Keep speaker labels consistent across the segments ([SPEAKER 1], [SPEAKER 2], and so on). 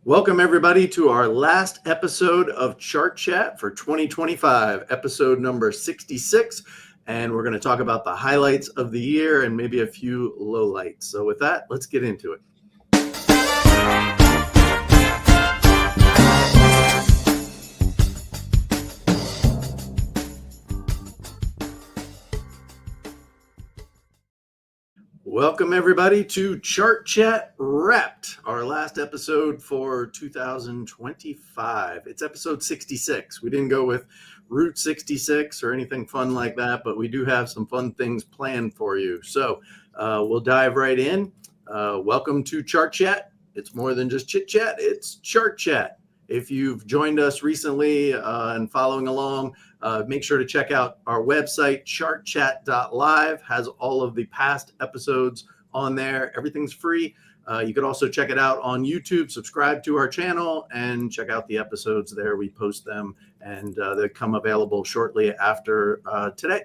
[SPEAKER 1] Welcome, everybody, to our last episode of Chart Chat for 2025, episode number 66. And we're going to talk about the highlights of the year and maybe a few lowlights. So with that, let's get into it. Welcome, everybody, to Chart Chat Wrapped, our last episode for 2025. It's episode 66. We didn't go with Route 66 or anything fun like that, but we do have some fun things planned for you. So we'll dive right in. Welcome to Chart Chat. It's more than just chit chat, it's Chart Chat. If you've joined us recently and following along, make sure to check out our website, chartchat.live, has all of the past episodes on there. Everything's free. You could also check it out on YouTube, subscribe to our channel, and check out the episodes there. We post them, and they come available shortly after today.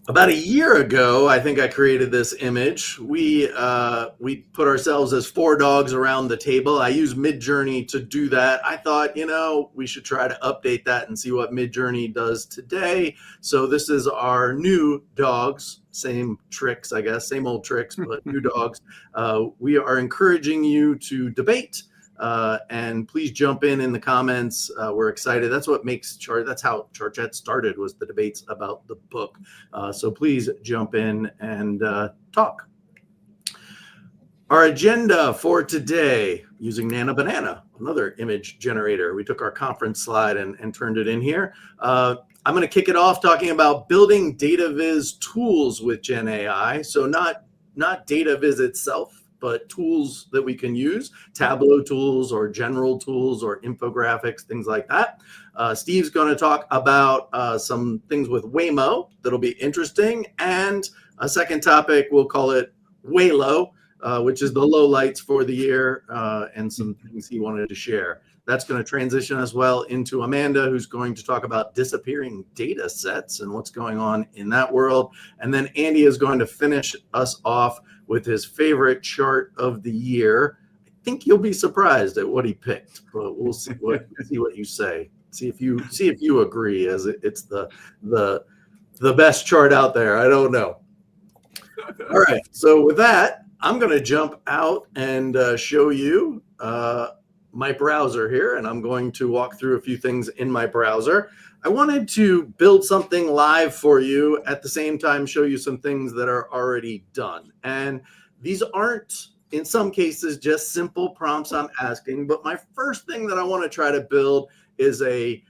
[SPEAKER 1] About a year ago, I think I created this image. We put ourselves as four dogs around the table. I use Midjourney to do that. I thought, we should try to update that and see what Midjourney does today. So this is our new dogs. Same tricks, I guess, same old tricks, but new dogs. We are encouraging you to debate. And please jump in the comments. We're excited. That's what makes that's how Chart Chat started, was the debates about the book. So please jump in and talk. Our agenda for today, using Nana Banana, another image generator. We took our conference slide and turned it in here. I'm going to kick it off talking about building data viz tools with Gen AI. So not data viz itself, but tools that we can use, Tableau tools or general tools or infographics, things like that. Steve's going to talk about some things with Waymo that'll be interesting. And a second topic, we'll call it Waylo, which is the lowlights for the year, and some things he wanted to share. That's going to transition as well into Amanda, who's going to talk about disappearing data sets and what's going on in that world. And then Andy is going to finish us off with his favorite chart of the year. I think you'll be surprised at what he picked, but we'll see what you say. See if you agree, as it's the best chart out there. I don't know. All right. So with that, I'm going to jump out and show you my browser here, and I'm going to walk through a few things in my browser. I wanted to build something live for you, at the same time show you some things that are already done. And these aren't, in some cases, just simple prompts I'm asking, but my first thing that I want to try to build is a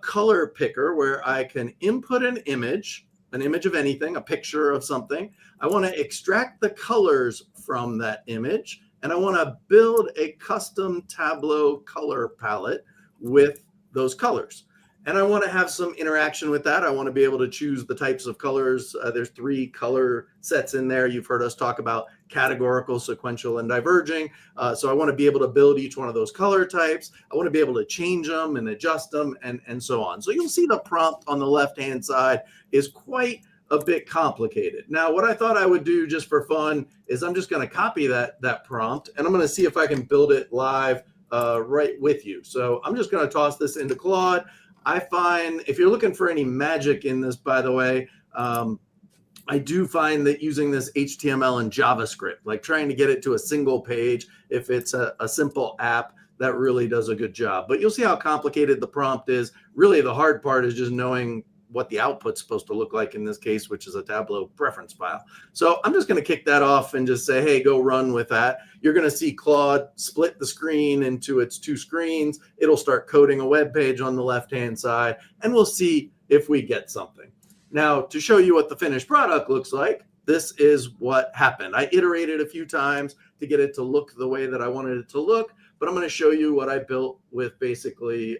[SPEAKER 1] color picker where I can input an image of anything, a picture of something. I want to extract the colors from that image, and I want to build a custom Tableau color palette with those colors. And I want to have some interaction with that. I want to be able to choose the types of colors. There's 3 color sets in there. You've heard us talk about categorical, sequential, and diverging. So I want to be able to build each one of those color types. I want to be able to change them and adjust them and so on. So you'll see the prompt on the left-hand side is quite a bit complicated. Now, what I thought I would do just for fun is I'm just going to copy that prompt, and I'm going to see if I can build it live right with you. So I'm just going to toss this into Claude. I find, if you're looking for any magic in this, by the way, I do find that using this HTML and JavaScript, like trying to get it to a single page, if it's a simple app, that really does a good job. But you'll see how complicated the prompt is. Really, the hard part is just knowing what the output's supposed to look like in this case, which is a Tableau preference file. So I'm just going to kick that off and just say, hey, go run with that. You're going to see Claude split the screen into its 2 screens. It'll start coding a web page on the left-hand side, and we'll see if we get something. Now, to show you what the finished product looks like, this is what happened. I iterated a few times to get it to look the way that I wanted it to look, but I'm going to show you what I built with basically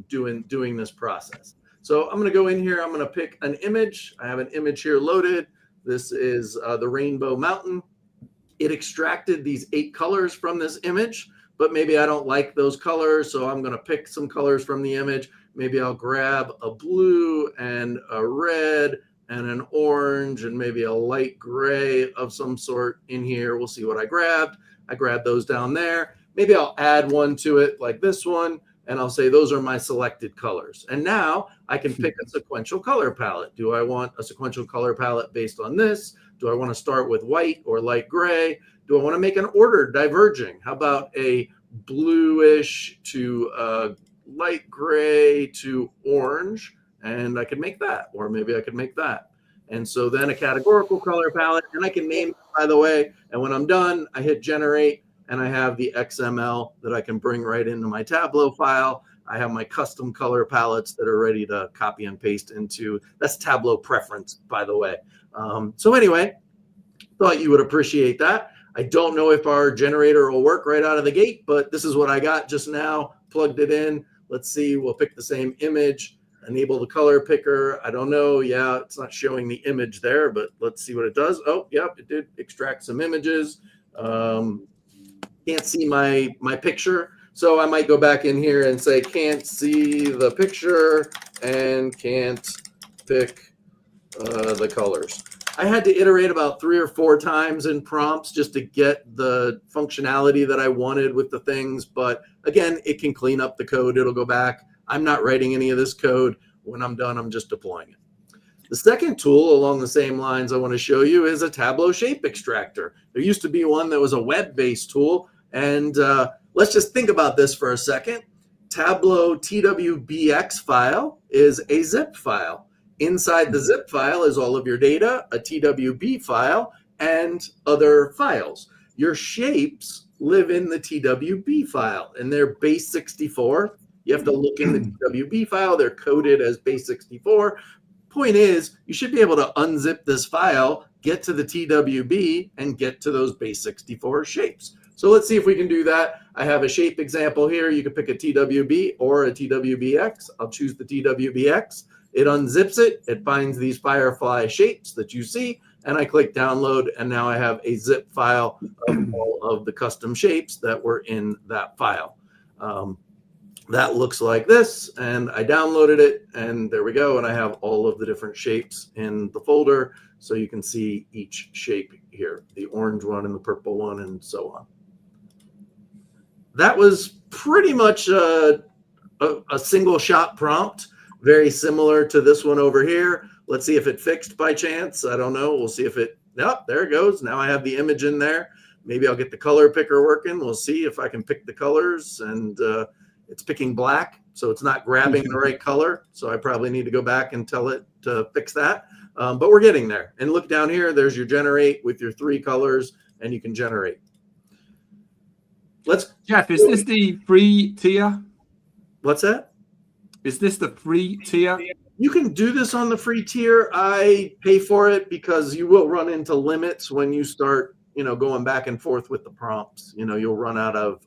[SPEAKER 1] doing this process. So I'm going to go in here. I'm going to pick an image. I have an image here loaded. This is the Rainbow Mountain. It extracted these 8 colors from this image, but maybe I don't like those colors. So I'm going to pick some colors from the image. Maybe I'll grab a blue and a red and an orange and maybe a light gray of some sort in here. We'll see what I grabbed. I grabbed those down there. Maybe I'll add one to it like this one, and I'll say those are my selected colors. And now I can pick a sequential color palette. Do I want a sequential color palette based on this? Do I want to start with white or light gray? Do I want to make an order diverging? How about a bluish to light gray to orange? And I could make that, or maybe I could make that. And so then a categorical color palette, and I can name it, by the way. And when I'm done, I hit generate, and I have the XML that I can bring right into my Tableau file. I have my custom color palettes that are ready to copy and paste into. That's Tableau preference, by the way. So anyway, thought you would appreciate that. I don't know if our generator will work right out of the gate, but this is what I got just now, plugged it in. Let's see, we'll pick the same image, enable the color picker. I don't know. Yeah, it's not showing the image there, but let's see what it does. Oh, yep, it did extract some images. Can't see my picture. So I might go back in here and say, can't see the picture and can't pick the colors. I had to iterate about 3 or 4 times in prompts just to get the functionality that I wanted with the things. But again, it can clean up the code. It'll go back. I'm not writing any of this code. When I'm done, I'm just deploying it. The second tool along the same lines I want to show you is a Tableau shape extractor. There used to be one that was a web-based tool. And let's just think about this for a second. Tableau TWBX file is a zip file. Inside the zip file is all of your data, a TWB file, and other files. Your shapes live in the TWB file, and they're base 64. You have to look in the TWB file. They're coded as base 64. Point is, you should be able to unzip this file, get to the TWB, and get to those base 64 shapes. So let's see if we can do that. I have a shape example here. You can pick a TWB or a TWBX. I'll choose the TWBX. It unzips it. It finds these Firefly shapes that you see, and I click download, and now I have a zip file of all of the custom shapes that were in that file. That looks like this, and I downloaded it, and there we go, and I have all of the different shapes in the folder, so you can see each shape here, the orange one and the purple one, and so on. That was pretty much a single shot prompt, very similar to this one over here. Let's see if it fixed by chance. I don't know. We'll see if it, yep, there it goes. Now I have the image in there. Maybe I'll get the color picker working. We'll see if I can pick the colors, and it's picking black, so it's not grabbing the right color. So I probably need to go back and tell it to fix that. But we're getting there. And look down here, there's your generate with your 3 colors, and you can generate.
[SPEAKER 2] Jeff, is this the free tier?
[SPEAKER 1] What's that?
[SPEAKER 2] Is this the free tier?
[SPEAKER 1] You can do this on the free tier. I pay for it because you will run into limits when you start, going back and forth with the prompts. You'll run out of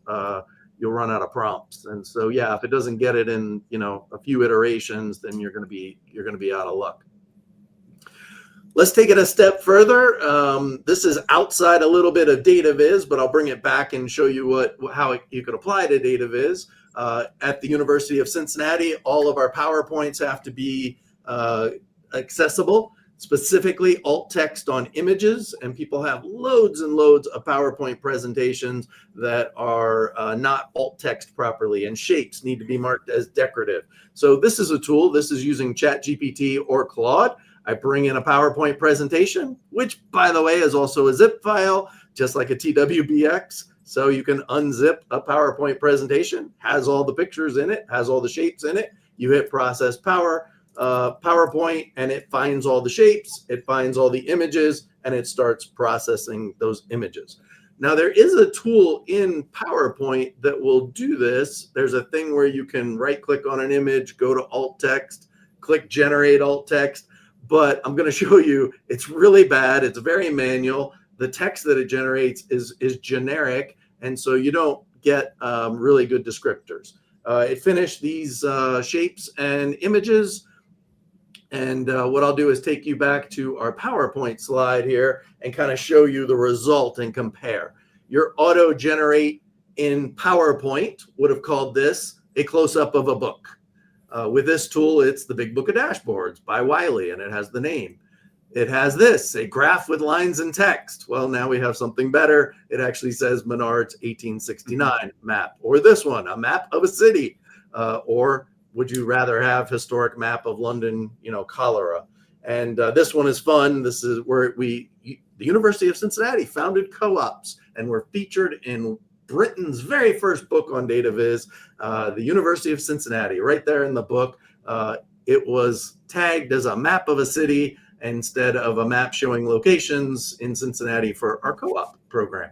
[SPEAKER 1] prompts. And so, yeah, if it doesn't get it in, a few iterations, then you're going to be out of luck. Let's take it a step further. This is outside a little bit of data viz, but I'll bring it back and show you how you could apply to data viz. At the University of Cincinnati, all of our PowerPoints have to be accessible, specifically alt text on images, and people have loads and loads of PowerPoint presentations that are not alt text properly, and shapes need to be marked as decorative. So this is a tool. This is using ChatGPT or Claude. I bring in a PowerPoint presentation, which, by the way, is also a zip file, just like a TWBX. So you can unzip a PowerPoint presentation, has all the pictures in it, has all the shapes in it. You hit process PowerPoint, and it finds all the shapes, it finds all the images, and it starts processing those images. Now, there is a tool in PowerPoint that will do this. There's a thing where you can right-click on an image, go to alt text, click generate alt text. But I'm going to show you, it's really bad. It's very manual. The text that it generates is generic, and so you don't get really good descriptors. It finished these shapes and images, and what I'll do is take you back to our PowerPoint slide here and kind of show you the result and compare. Your auto-generate in PowerPoint would have called this a close-up of a book. With this tool, it's the Big Book of Dashboards by Wiley, and it has the name. It has this, a graph with lines and text. Well, now we have something better. It actually says Menard's 1869 map, or this one, a map of a city. Or would you rather have historic map of London, cholera? And this one is fun. This is where the University of Cincinnati founded co-ops, and were featured in Britain's very first book on data viz, the University of Cincinnati, right there in the book. It was tagged as a map of a city instead of a map showing locations in Cincinnati for our co-op program.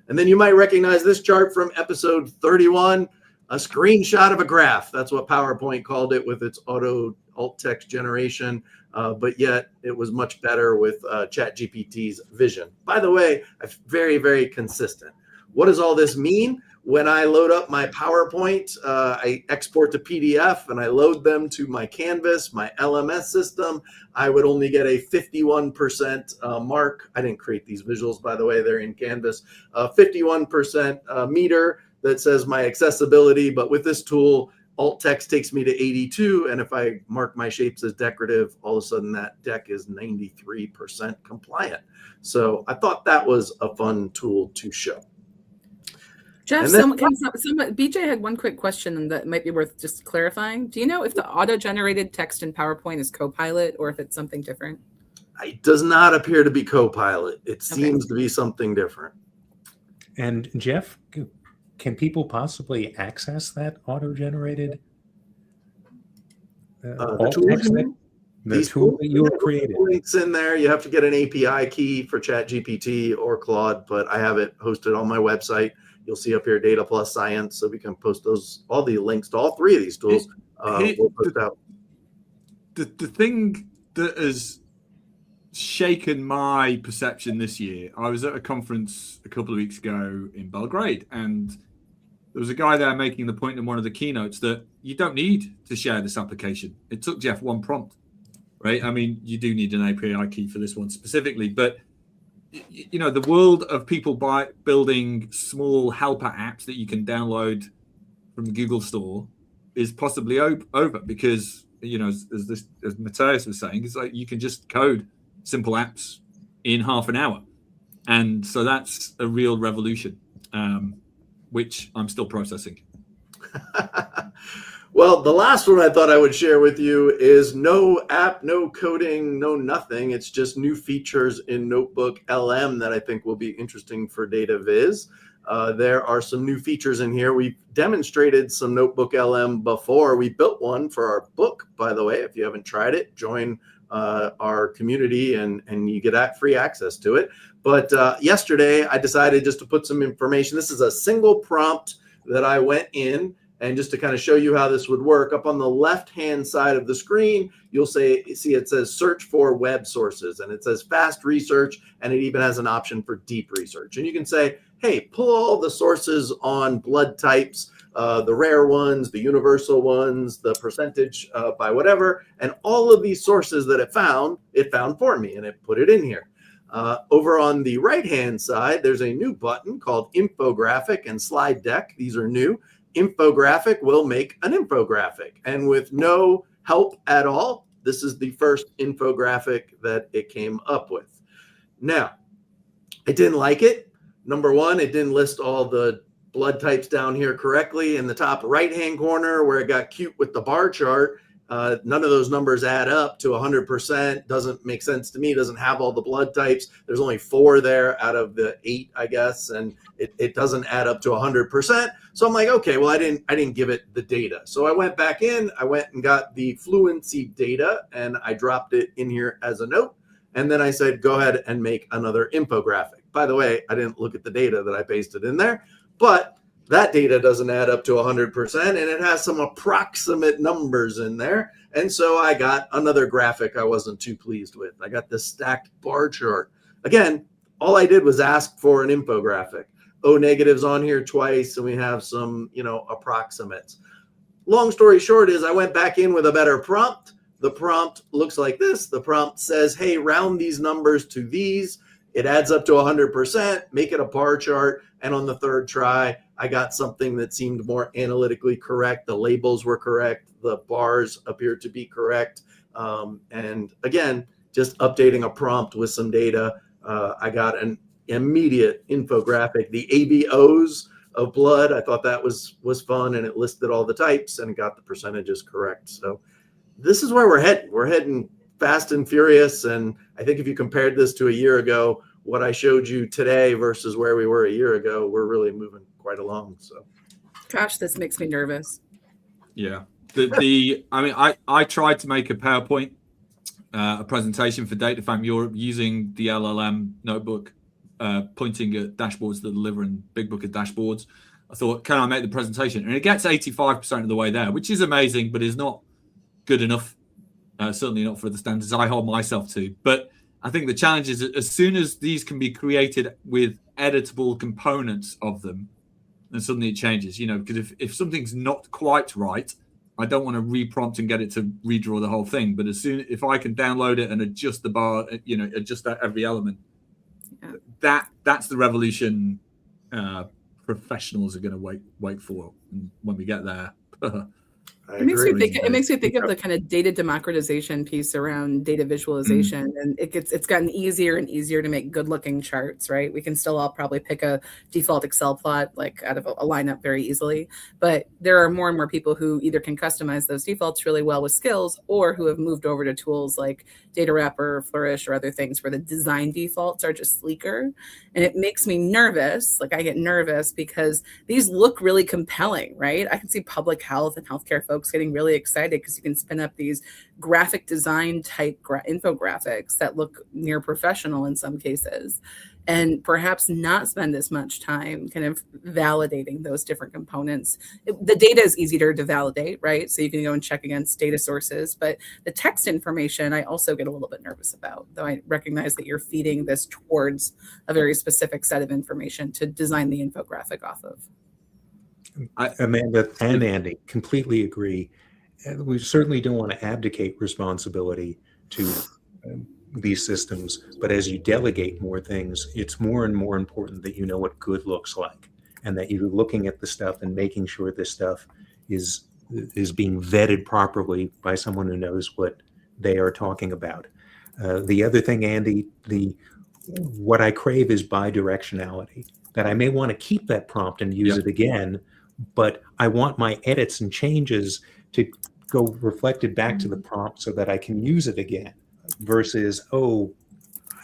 [SPEAKER 1] And then you might recognize this chart from episode 31, a screenshot of a graph. That's what PowerPoint called it with its auto alt text generation. But yet it was much better with ChatGPT's vision. By the way, very, very consistent. What does all this mean? When I load up my PowerPoint, I export to PDF and I load them to my Canvas, my LMS system. I would only get a 51% mark. I didn't create these visuals, by the way, they're in Canvas. 51% meter that says my accessibility, but with this tool, alt text takes me to 82. And if I mark my shapes as decorative, all of a sudden that deck is 93% compliant. So I thought that was a fun tool to show.
[SPEAKER 3] Jeff, BJ had one quick question that might be worth just clarifying. Do you know if the auto-generated text in PowerPoint is Copilot or if it's something different?
[SPEAKER 1] It does not appear to be Copilot. It seems to be something different.
[SPEAKER 4] And Jeff, can people possibly access that auto-generated the tool that you created?
[SPEAKER 1] Links in there. You have to get an API key for ChatGPT or Claude, but I have it hosted on my website. You'll see up here Data Plus Science, so we can post all the links to all three of these tools. We'll post out.
[SPEAKER 2] The thing that has shaken my perception this year, I was at a conference a couple of weeks ago in Belgrade, and there was a guy there making the point in one of the keynotes that you don't need to share this application. It took Jeff one prompt, right? I mean, you do need an API key for this one specifically, but the world of people building small helper apps that you can download from the Google Store is possibly over because, as Matthias was saying, it's like you can just code simple apps in half an hour. And so that's a real revolution, which I'm still processing.
[SPEAKER 1] Well, the last one I thought I would share with you is no app, no coding, no nothing. It's just new features in Notebook LM that I think will be interesting for data viz. There are some new features in here. We've demonstrated some Notebook LM before. We built one for our book, by the way. If you haven't tried it, join our community and you get free access to it. But yesterday, I decided just to put some information. This is a single prompt that I went in. And just to kind of show you how this would work, up on the left-hand side of the screen, you'll see it says search for web sources, and it says fast research, and it even has an option for deep research. And you can say, hey, pull all the sources on blood types, the rare ones, the universal ones, the percentage by whatever, and all of these sources that it found for me, and it put it in here. Over on the right-hand side, there's a new button called Infographic and Slide Deck. These are new. Infographic will make an infographic, and with no help at all, this is the first infographic that it came up with. Now, I didn't like it. Number one, it didn't list all the blood types down here correctly. In the top right-hand corner where it got cute with the bar chart, none of those numbers add up to 100%. Doesn't make sense to me. Doesn't have all the blood types. There's only 4 there out of the 8, I guess, and it doesn't add up to 100%. So I'm like, okay, well, I didn't give it the data. So I went back in. I went and got the fluency data, and I dropped it in here as a note. And then I said, go ahead and make another infographic. By the way, I didn't look at the data that I pasted in there, but that data doesn't add up to 100%, and it has some approximate numbers in there. And so I got another graphic I wasn't too pleased with. I got this stacked bar chart. Again, all I did was ask for an infographic. O negatives on here twice, and we have some, approximates. Long story short is I went back in with a better prompt. The prompt looks like this. The prompt says, hey, round these numbers to these. It adds up to 100%, make it a bar chart. And on the third try, I got something that seemed more analytically correct. The labels were correct. The bars appeared to be correct. And again, just updating a prompt with some data. I got an immediate infographic, the ABOs of blood. I thought that was fun, and it listed all the types and got the percentages correct. So this is where we're heading. We're heading fast and furious. And I think if you compared this to a year ago, what I showed you today versus where we were a year ago, we're really moving quite along. So,
[SPEAKER 3] gosh, this makes me nervous.
[SPEAKER 2] Yeah. I tried to make a PowerPoint, a presentation for DataFam Europe using the LLM notebook, pointing at dashboards that deliver in Big Book of Dashboards. I thought, can I make the presentation? And it gets 85% of the way there, which is amazing, but is not good enough. Certainly not for the standards I hold myself to. But I think the challenge is that as soon as these can be created with editable components of them, then suddenly it changes, because if something's not quite right, I don't want to reprompt and get it to redraw the whole thing. But if I can download it and adjust the bar, adjust every element, that's the revolution professionals are going to wait for. And when we get there,
[SPEAKER 3] It makes me think of the kind of data democratization piece around data visualization, and it's gotten easier and easier to make good looking charts, right? We can still all probably pick a default Excel plot like out of a lineup very easily, but there are more and more people who either can customize those defaults really well with skills, or who have moved over to tools like Data Wrapper, Flourish, or other things where the design defaults are just sleeker. And it makes me nervous. Like, I get nervous because these look really compelling, right? I can see public health and healthcare folks getting really excited because you can spin up these graphic design type infographics that look near professional in some cases, and perhaps not spend as much time kind of validating those different components. The data is easier to validate, right? So you can go and check against data sources, but the text information, I also get a little bit nervous about, though I recognize that you're feeding this towards a very specific set of information to design the infographic off of.
[SPEAKER 4] Amanda and Andy completely agree. And we certainly don't want to abdicate responsibility to these systems, but as you delegate more things, it's more and more important that you know what good looks like, and that you're looking at the stuff and making sure this stuff is being vetted properly by someone who knows what they are talking about. The other thing, Andy, what I crave is bidirectionality, that I may want to keep that prompt and use it again, but I want my edits and changes to go reflected back to the prompt so that I can use it again, versus,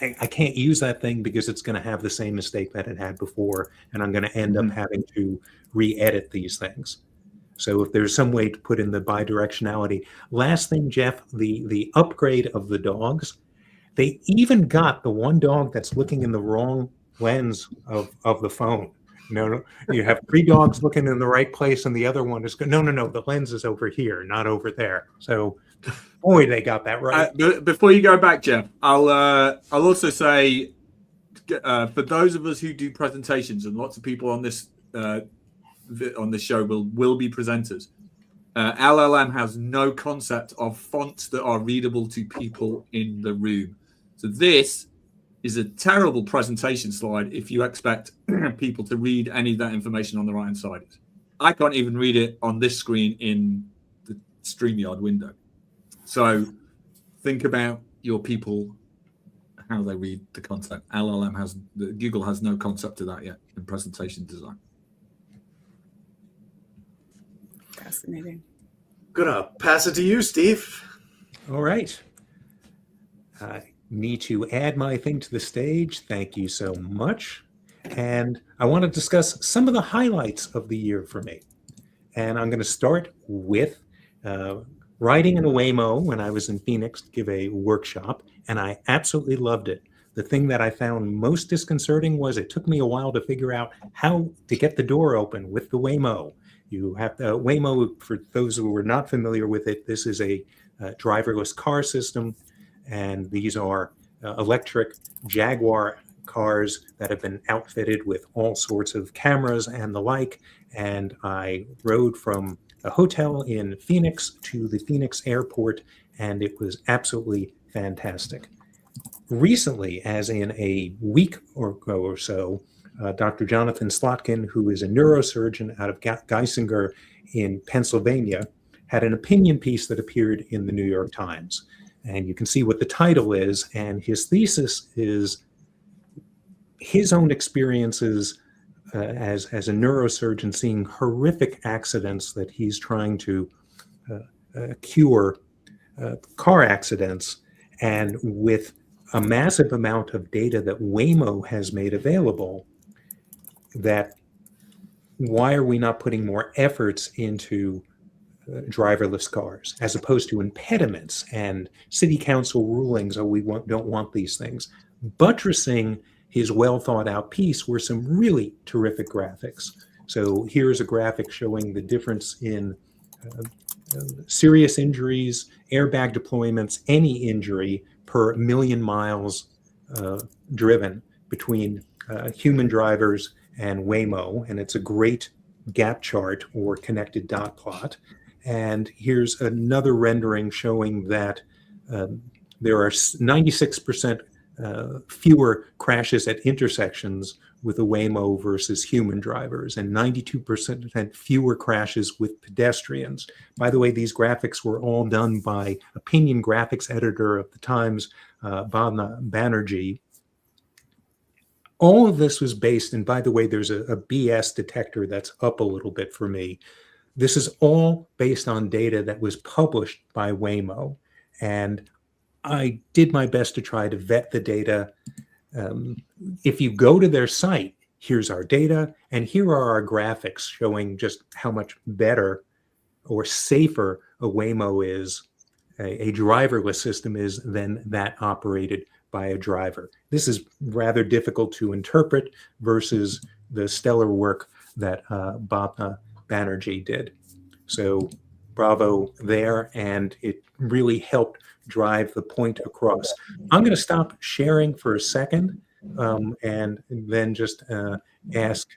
[SPEAKER 4] I can't use that thing because it's going to have the same mistake that it had before, and I'm going to end up having to re-edit these things. So if there's some way to put in the bidirectionality. Last thing, Jeff, the upgrade of the dogs, they even got the one dog that's looking in the wrong lens of the phone. No, you have 3 dogs looking in the right place, and the other one is no, the lens is over here, not over there. So, boy, they got that right.
[SPEAKER 2] Before you go back, Jeff, I'll also say, for those of us who do presentations, and lots of people on this show will be presenters, LLM has no concept of fonts that are readable to people in the room. So this is a terrible presentation slide if you expect people to read any of that information on the right-hand side. I can't even read it on this screen in the StreamYard window. So think about your people, how they read the content. Google has no concept of that yet in presentation design.
[SPEAKER 3] Fascinating.
[SPEAKER 1] Gonna pass it to you, Steve.
[SPEAKER 4] All right. Need to add my thing to the stage. Thank you so much. And I want to discuss some of the highlights of the year for me. And I'm going to start with riding in a Waymo when I was in Phoenix to give a workshop, and I absolutely loved it. The thing that I found most disconcerting was it took me a while to figure out how to get the door open with the Waymo. You have the Waymo, for those who are not familiar with it, this is a driverless car system. And these are electric Jaguar cars that have been outfitted with all sorts of cameras and the like. And I rode from a hotel in Phoenix to the Phoenix airport, and it was absolutely fantastic. Recently, as in a week or so, Dr. Jonathan Slotkin, who is a neurosurgeon out of Geisinger in Pennsylvania, had an opinion piece that appeared in the New York Times. And you can see what the title is. And his thesis is his own experiences as a neurosurgeon, seeing horrific accidents that he's trying to cure, car accidents, and with a massive amount of data that Waymo has made available, that why are we not putting more efforts into driverless cars as opposed to impediments and city council rulings, oh, we don't want these things. Buttressing his well thought out piece were some really terrific graphics. So here's a graphic showing the difference in serious injuries, airbag deployments, any injury per million miles driven between human drivers and Waymo. And it's a great gap chart or connected dot plot. And here's another rendering showing that there are 96% fewer crashes at intersections with a Waymo versus human drivers, and 92% fewer crashes with pedestrians. By the way, these graphics were all done by opinion graphics editor of the Times, Bhavna Banerjee. All of this was based, and by the way, there's a BS detector that's up a little bit for me. This is all based on data that was published by Waymo, and I did my best to try to vet the data. If you go to their site, here's our data, and here are our graphics showing just how much better or safer a Waymo is, a driverless system is, than that operated by a driver. This is rather difficult to interpret versus the stellar work that Bhavna Banerjee did. So bravo there, and it really helped drive the point across. I'm going to stop sharing for a second and then just ask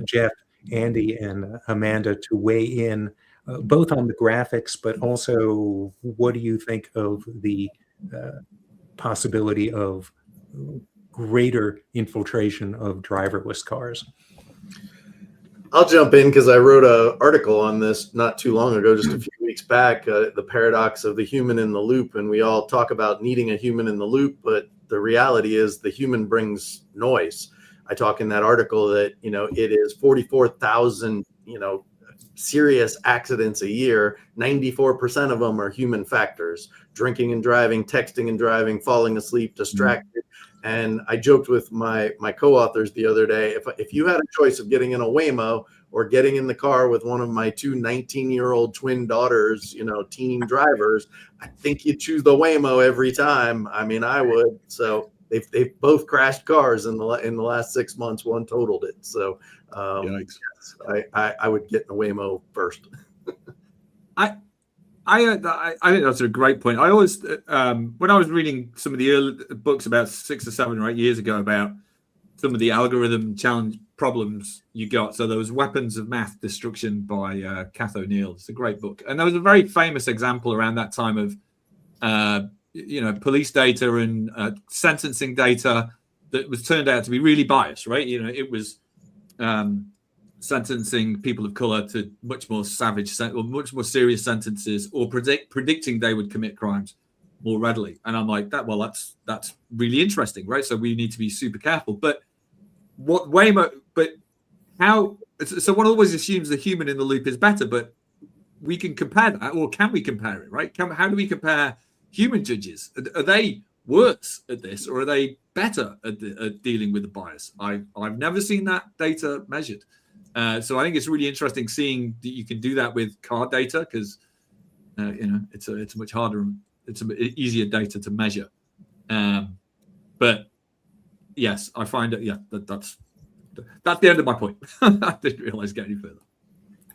[SPEAKER 4] Jeff, Andy, and Amanda to weigh in both on the graphics, but also what do you think of the possibility of greater infiltration of driverless cars?
[SPEAKER 1] I'll jump in because I wrote an article on this not too long ago, just a few weeks back, the paradox of the human in the loop. And we all talk about needing a human in the loop, but the reality is the human brings noise. I talk in that article that, it is 44,000, serious accidents a year. 94% of them are human factors: drinking and driving, texting and driving, falling asleep, distracted. And I joked with my co-authors the other day, if you had a choice of getting in a Waymo or getting in the car with one of my two 19-year-old twin daughters, teen drivers, I think you'd choose the Waymo every time. I mean, I would. So they've both crashed cars in the last 6 months. One totaled it. So yes, I would get in a Waymo first.
[SPEAKER 2] I think that's a great point. I always, when I was reading some of the early books about 6 or 7 or 8 years ago about some of the algorithm challenge problems you got. So there was Weapons of Math Destruction by Kath O'Neill. It's a great book. And there was a very famous example around that time of, police data and sentencing data that was turned out to be really biased, right? It was sentencing people of color to much more savage or much more serious sentences, or predicting they would commit crimes more readily. And I'm like, that's really interesting, right? So we need to be super careful. But so one always assumes the human in the loop is better, but we can compare that, or can we compare it, right? How do we compare human judges? Are they worse at this, or are they better at dealing with the bias? I've never seen that data measured. So I think it's really interesting seeing that you can do that with car data, because it's a much harder, it's an easier data to measure. But yes, I find it. Yeah, that's the end of my point. I didn't realize get any further.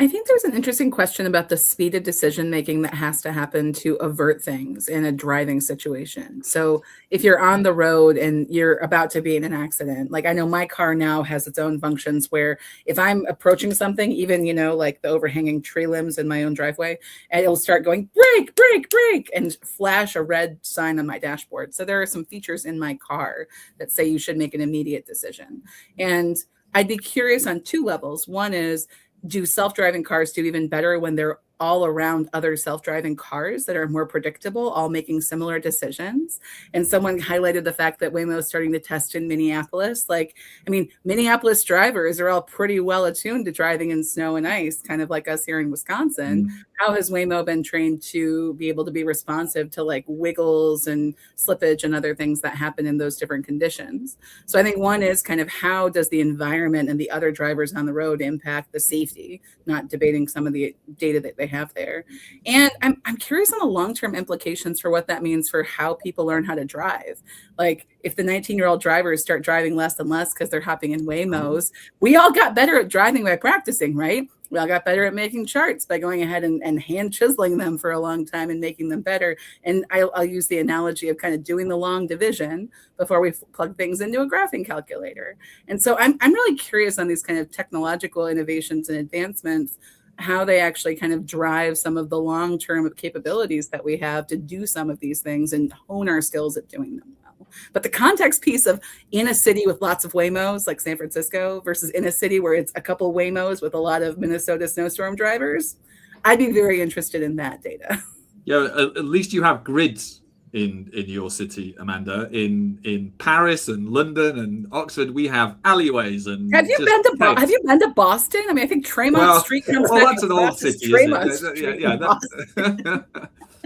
[SPEAKER 3] I think there's an interesting question about the speed of decision making that has to happen to avert things in a driving situation. So if you're on the road and you're about to be in an accident, like I know my car now has its own functions where if I'm approaching something, even, like the overhanging tree limbs in my own driveway, and it'll start going brake, brake, brake, and flash a red sign on my dashboard. So there are some features in my car that say you should make an immediate decision. And I'd be curious on 2 levels. One is, do self-driving cars do even better when they're all around other self-driving cars that are more predictable, all making similar decisions. And someone highlighted the fact that Waymo is starting to test in Minneapolis. Like, I mean, Minneapolis drivers are all pretty well attuned to driving in snow and ice, kind of like us here in Wisconsin. How has Waymo been trained to be able to be responsive to like wiggles and slippage and other things that happen in those different conditions? So I think one is kind of how does the environment and the other drivers on the road impact the safety, not debating some of the data that they have there. And I'm curious on the long-term implications for what that means for how people learn how to drive. Like if the 19-year-old drivers start driving less and less because they're hopping in Waymos, we all got better at driving by practicing, right? We all got better at making charts by going ahead and hand chiseling them for a long time and making them better. And I'll use the analogy of kind of doing the long division before we plug things into a graphing calculator. And so I'm really curious on these kind of technological innovations and advancements, how they actually kind of drive some of the long-term capabilities that we have to do some of these things and hone our skills at doing them well. But the context piece of in a city with lots of Waymos like San Francisco versus in a city where it's a couple Waymos with a lot of Minnesota snowstorm drivers, I'd be very interested in that data.
[SPEAKER 2] Yeah, at least you have grids in your city, Amanda. In Paris and London and Oxford, we have alleyways. And
[SPEAKER 3] have you been to Boston? I mean, I think Tremont Street comes back.
[SPEAKER 2] Well, that's an old city, isn't it? Yeah.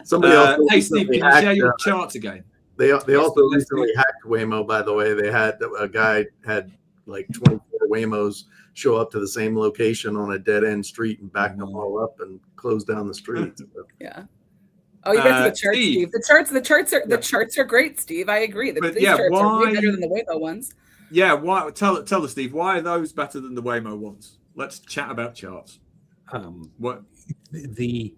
[SPEAKER 1] Somebody else.
[SPEAKER 2] Hey, Steve, can you share your charts again?
[SPEAKER 1] They also recently hacked Waymo, by the way. They had a guy had like 24 Waymos show up to the same location on a dead end street and back them all up and close down the street. So.
[SPEAKER 3] Yeah. Oh, you got to the charts, Steve. The charts are great, Steve. I agree. These charts are way better than the Waymo ones.
[SPEAKER 2] Yeah, why? Tell us, Steve. Why are those better than the Waymo ones? Let's chat about charts.
[SPEAKER 4] What the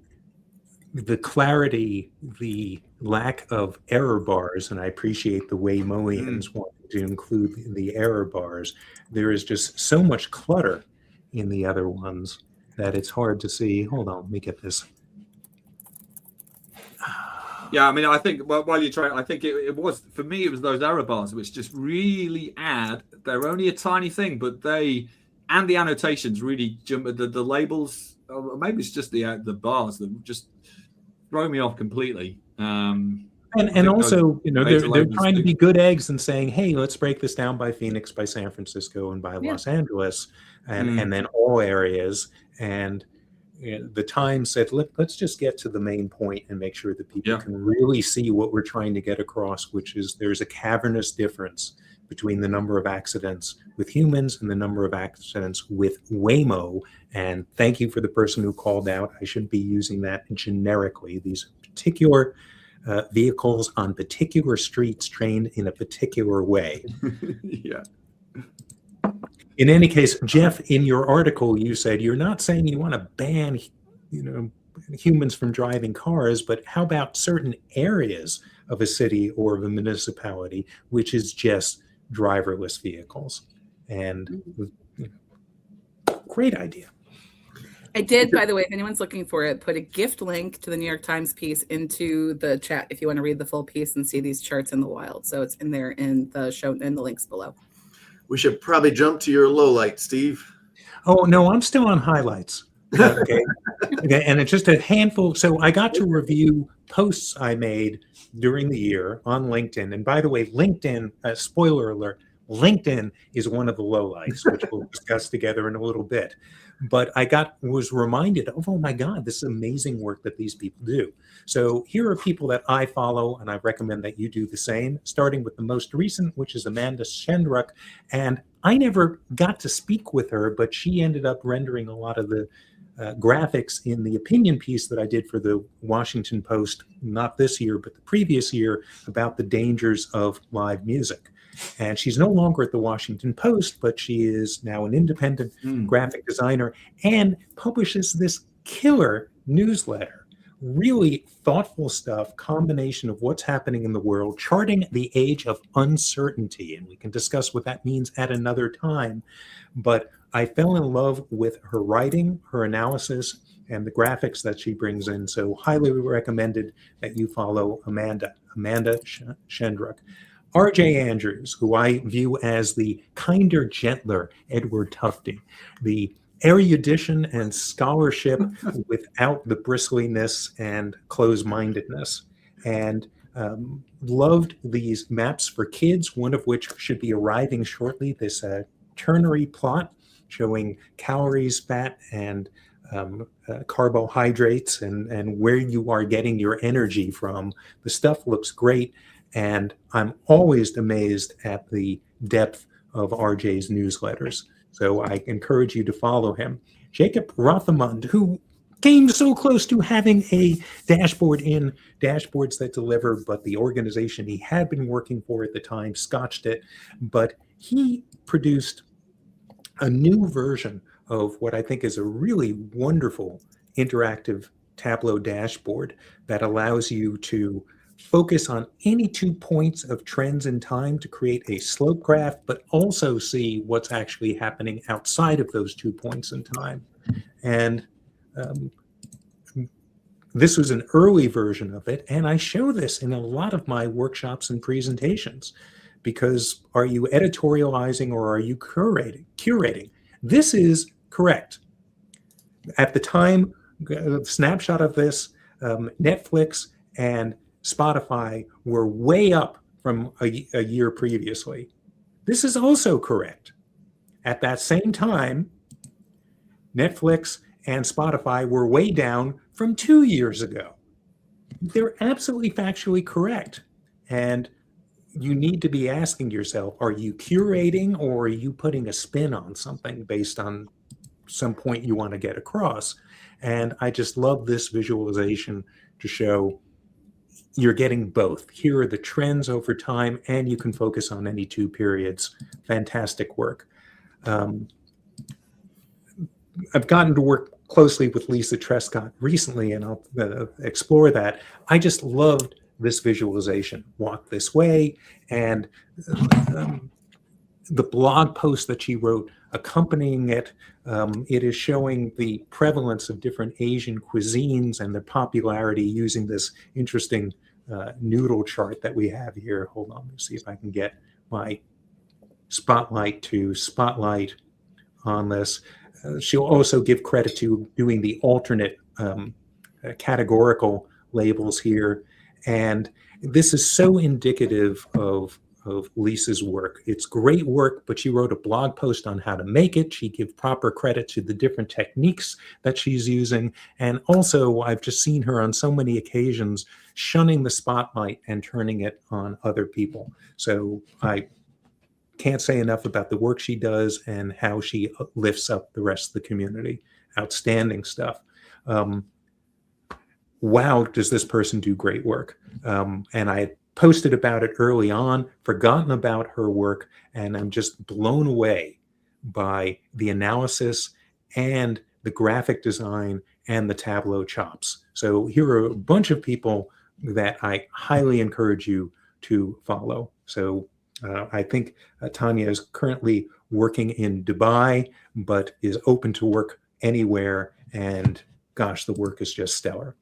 [SPEAKER 4] clarity, the lack of error bars, and I appreciate the Waymoians wanting to include the error bars. There is just so much clutter in the other ones that it's hard to see. Hold on, let me get this.
[SPEAKER 2] Yeah, I mean, I think while you're trying, I think it was, for me, it was those error bars, which just really add, they're only a tiny thing, but they, and the annotations really jump, the labels, or maybe it's just the bars that just throw me off completely.
[SPEAKER 4] And also, they're trying to be good eggs and saying, hey, let's break this down by Phoenix, by San Francisco, and by Los Angeles, and then all areas. And the Times said, let's just get to the main point and make sure that people can really see what we're trying to get across, which is there's a cavernous difference between the number of accidents with humans and the number of accidents with Waymo. And thank you for the person who called out. I shouldn't be using that generically. These particular vehicles on particular streets trained in a particular way.
[SPEAKER 2] Yeah.
[SPEAKER 4] In any case, Jeff, in your article, you said you're not saying you want to ban, humans from driving cars, but how about certain areas of a city or of a municipality, which is just driverless vehicles? And great idea.
[SPEAKER 3] I did, by the way, if anyone's looking for it, put a gift link to the New York Times piece into the chat if you want to read the full piece and see these charts in the wild. So it's in there in the show, in the links below.
[SPEAKER 1] We should probably jump to your lowlight, Steve.
[SPEAKER 4] Oh, no, I'm still on highlights. Okay. And it's just a handful. So I got to review posts I made during the year on LinkedIn. And by the way, LinkedIn, spoiler alert, LinkedIn is one of the lowlights, which we'll discuss together in a little bit. But I was reminded of, oh my God, this amazing work that these people do. So here are people that I follow, and I recommend that you do the same, starting with the most recent, which is Amanda Shendruck. And I never got to speak with her, but she ended up rendering a lot of the graphics in the opinion piece that I did for the Washington Post, not this year, but the previous year, about the dangers of live music. And she's no longer at the Washington Post, but she is now an independent graphic designer and publishes this killer newsletter. Really thoughtful stuff, combination of what's happening in the world, charting the age of uncertainty. And we can discuss what that means at another time. But I fell in love with her writing, her analysis, and the graphics that she brings in. So highly recommended that you follow Amanda Shendruck. R.J. Andrews, who I view as the kinder, gentler Edward Tufte, the erudition and scholarship without the bristliness and close-mindedness. And loved these maps for kids, one of which should be arriving shortly, this ternary plot showing calories, fat, and carbohydrates, and where you are getting your energy from. The stuff looks great, and I'm always amazed at the depth of RJ's newsletters. So I encourage you to follow him. Jacob Rothamund, who came so close to having a dashboard in Dashboards That Deliver, but the organization he had been working for at the time scotched it. But he produced a new version of what I think is a really wonderful interactive Tableau dashboard that allows you to focus on any 2 points of trends in time to create a slope graph, but also see what's actually happening outside of those 2 points in time. And this was an early version of it, and I show this in a lot of my workshops and presentations, because are you editorializing or are you curating? This is correct. At the time, a snapshot of this, Netflix and Spotify were way up from a year previously. This is also correct. At that same time, Netflix and Spotify were way down from 2 years ago. They're absolutely factually correct. And you need to be asking yourself, are you curating or are you putting a spin on something based on some point you want to get across? And I just love this visualization to show you're getting both. Here are the trends over time, and you can focus on any 2 periods. Fantastic work. I've gotten to work closely with Lisa Trescott recently, and I'll explore that. I just loved this visualization, Walk This Way, and the blog post that she wrote accompanying it. It is showing the prevalence of different Asian cuisines and their popularity using this interesting noodle chart that we have here. Hold on, let's see if I can get my spotlight to spotlight on this. She'll also give credit to doing the alternate categorical labels here. And this is so indicative of Lisa's work. It's great work, but she wrote a blog post on how to make it. She gave proper credit to the different techniques that she's using. And also, I've just seen her on so many occasions shunning the spotlight and turning it on other people. So I can't say enough about the work she does and how she lifts up the rest of the community. Outstanding stuff. Wow, does this person do great work? And I posted about it early on, forgotten about her work, and I'm just blown away by the analysis and the graphic design and the Tableau chops. So here are a bunch of people that I highly encourage you to follow. So I think Tanya is currently working in Dubai, but is open to work anywhere. And gosh, the work is just stellar.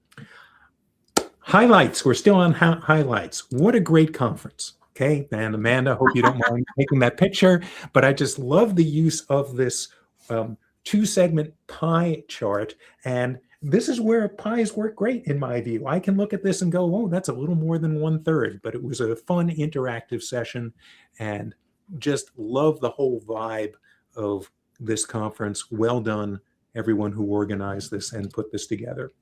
[SPEAKER 4] Highlights. We're still on highlights. What a great conference. Okay. And Amanda, hope you don't mind taking that picture, but I just love the use of this 2-segment pie chart. And this is where pies work great in my view. I can look at this and go, oh, that's a little more than 1/3, but it was a fun interactive session, and just love the whole vibe of this conference. Well done, everyone who organized this and put this together.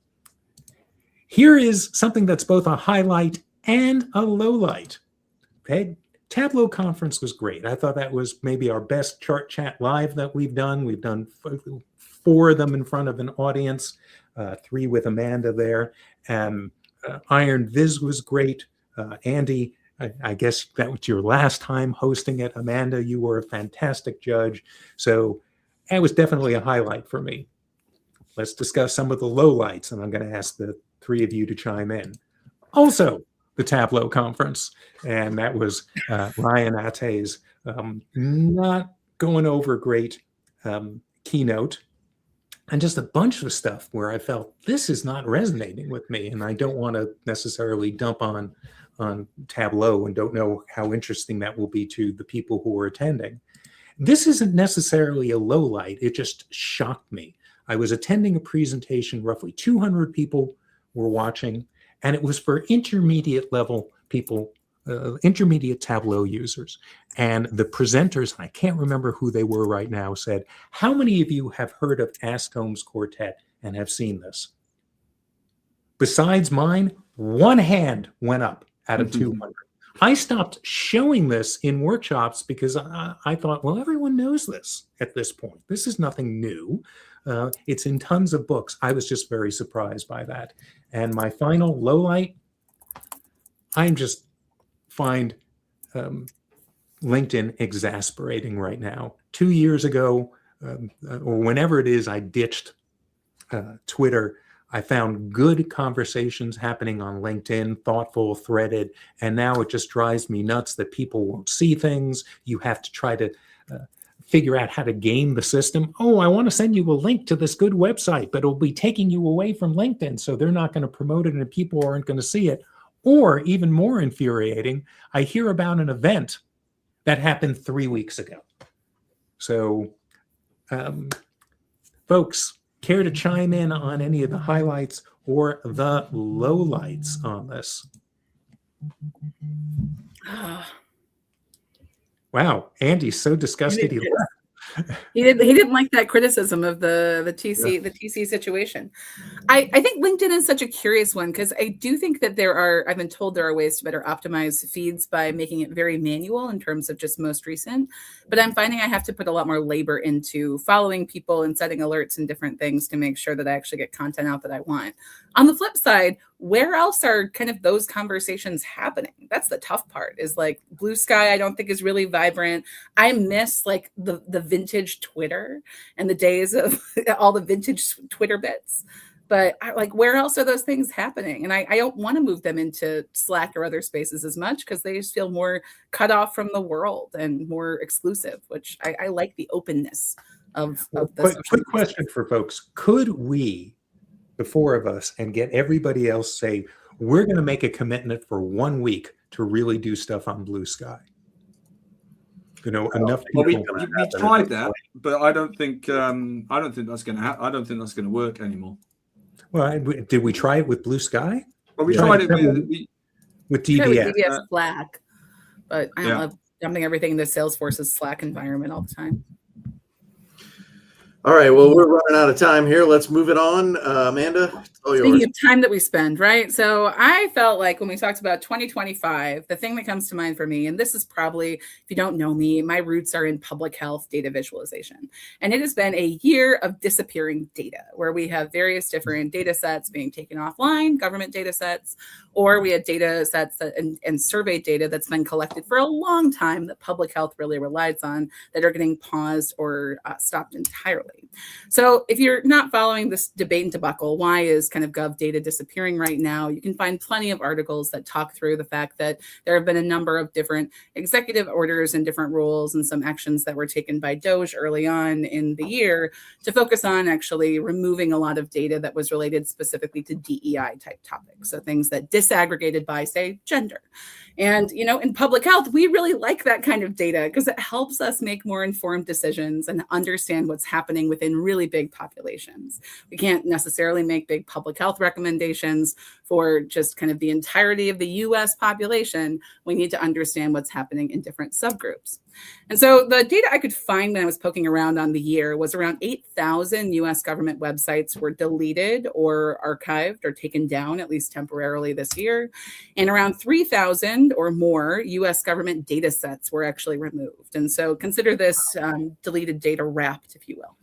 [SPEAKER 4] Here is something that's both a highlight and a low light. Okay, Tableau conference was great. I thought that was maybe our best chart chat live that we've done. We've done 4 of them in front of an audience, 3 with Amanda there. Iron Viz was great. Andy, I guess that was your last time hosting it. Amanda, you were a fantastic judge. So that was definitely a highlight for me. Let's discuss some of the lowlights, and I'm going to ask the 3 of you to chime in. Also, the Tableau conference, and that was Ryan Ate's not going over great keynote, and just a bunch of stuff where I felt this is not resonating with me, and I don't want to necessarily dump on Tableau and don't know how interesting that will be to the people who are attending. This isn't necessarily a low light. It just shocked me. I was attending a presentation, roughly 200 people were watching, and it was for intermediate level people, intermediate Tableau users. And the presenters, I can't remember who they were right now, said, how many of you have heard of Ask Holmes Quartet and have seen this? Besides mine, one hand went up out of 200. I stopped showing this in workshops because I thought, well, everyone knows this at this point. This is nothing new. It's in tons of books. I was just very surprised by that. And my final low light, I'm just find LinkedIn exasperating right now. 2 years ago, or whenever it is, I ditched Twitter. I found good conversations happening on LinkedIn, thoughtful, threaded, and now it just drives me nuts that people won't see things. You have to try to figure out how to game the system. Oh, I want to send you a link to this good website, but it'll be taking you away from LinkedIn, so they're not going to promote it and people aren't going to see it. Or even more infuriating, I hear about an event that happened 3 weeks ago. So, folks, care to chime in on any of the highlights or the lowlights on this? Wow, Andy's so disgusted he left.
[SPEAKER 3] He didn't like that criticism of the TC situation. I think LinkedIn is such a curious one because I do think that I've been told there are ways to better optimize feeds by making it very manual in terms of just most recent. But I'm finding I have to put a lot more labor into following people and setting alerts and different things to make sure that I actually get content out that I want. On the flip side, where else are kind of those conversations happening? That's the tough part, is like Blue Sky, I don't think is really vibrant. I miss like the vintage Twitter and the days of all the vintage Twitter bits. But where else are those things happening? And I don't want to move them into Slack or other spaces as much because they just feel more cut off from the world and more exclusive, which I like the openness of the
[SPEAKER 4] quick question for folks. Could we, the four of us, and get everybody else say, we're going to make a commitment for 1 week to really do stuff on Blue Sky? Enough people.
[SPEAKER 2] We tried that, but I don't think that's going to I don't think that's going to work anymore.
[SPEAKER 4] Well, did we try it with Blue Sky?
[SPEAKER 2] Well, we tried it
[SPEAKER 4] with DBS.
[SPEAKER 3] With DBS Slack, but I don't love dumping everything into Salesforce's Slack environment all the time.
[SPEAKER 1] All right, well, we're running out of time here. Let's move it on. Amanda, it's all yours.
[SPEAKER 3] Speaking of time that we spend, right? So I felt like when we talked about 2025, the thing that comes to mind for me, and this is probably, if you don't know me, my roots are in public health data visualization. And it has been a year of disappearing data where we have various different data sets being taken offline, government data sets, or we had data sets and survey data that's been collected for a long time that public health really relies on that are getting paused or stopped entirely. So if you're not following this debate and debacle, why is kind of gov data disappearing right now? You can find plenty of articles that talk through the fact that there have been a number of different executive orders and different rules and some actions that were taken by DOJ early on in the year to focus on actually removing a lot of data that was related specifically to DEI type topics. So things that disaggregated by, say, gender. And, in public health, we really like that kind of data because it helps us make more informed decisions and understand what's happening within really big populations. We can't necessarily make big public health recommendations for just kind of the entirety of the US population. We need to understand what's happening in different subgroups. And so the data I could find when I was poking around on the year was around 8,000 US government websites were deleted or archived or taken down, at least temporarily this year. And around 3,000 or more US government data sets were actually removed. And so consider this deleted data wrapped, if you will.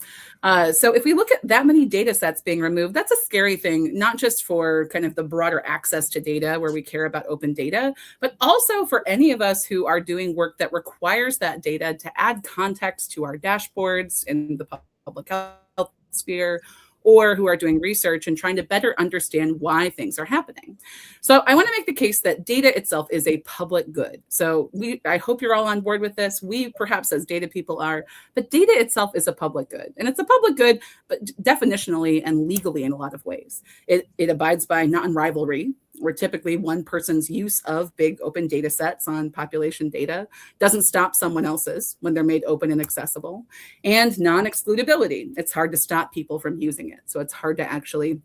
[SPEAKER 3] So if we look at that many data sets being removed, that's a scary thing, not just for kind of the broader access to data where we care about open data, but also for any of us who are doing work that requires that data to add context to our dashboards in the public health sphere, or who are doing research and trying to better understand why things are happening. So I want to make the case that data itself is a public good. So I hope you're all on board with this. We perhaps as data people are, but data itself is a public good. And it's a public good, but definitionally and legally in a lot of ways. It abides by non-rivalry. where typically one person's use of big open data sets on population data doesn't stop someone else's when they're made open and accessible. And non-excludability. It's hard to stop people from using it. So it's hard to actually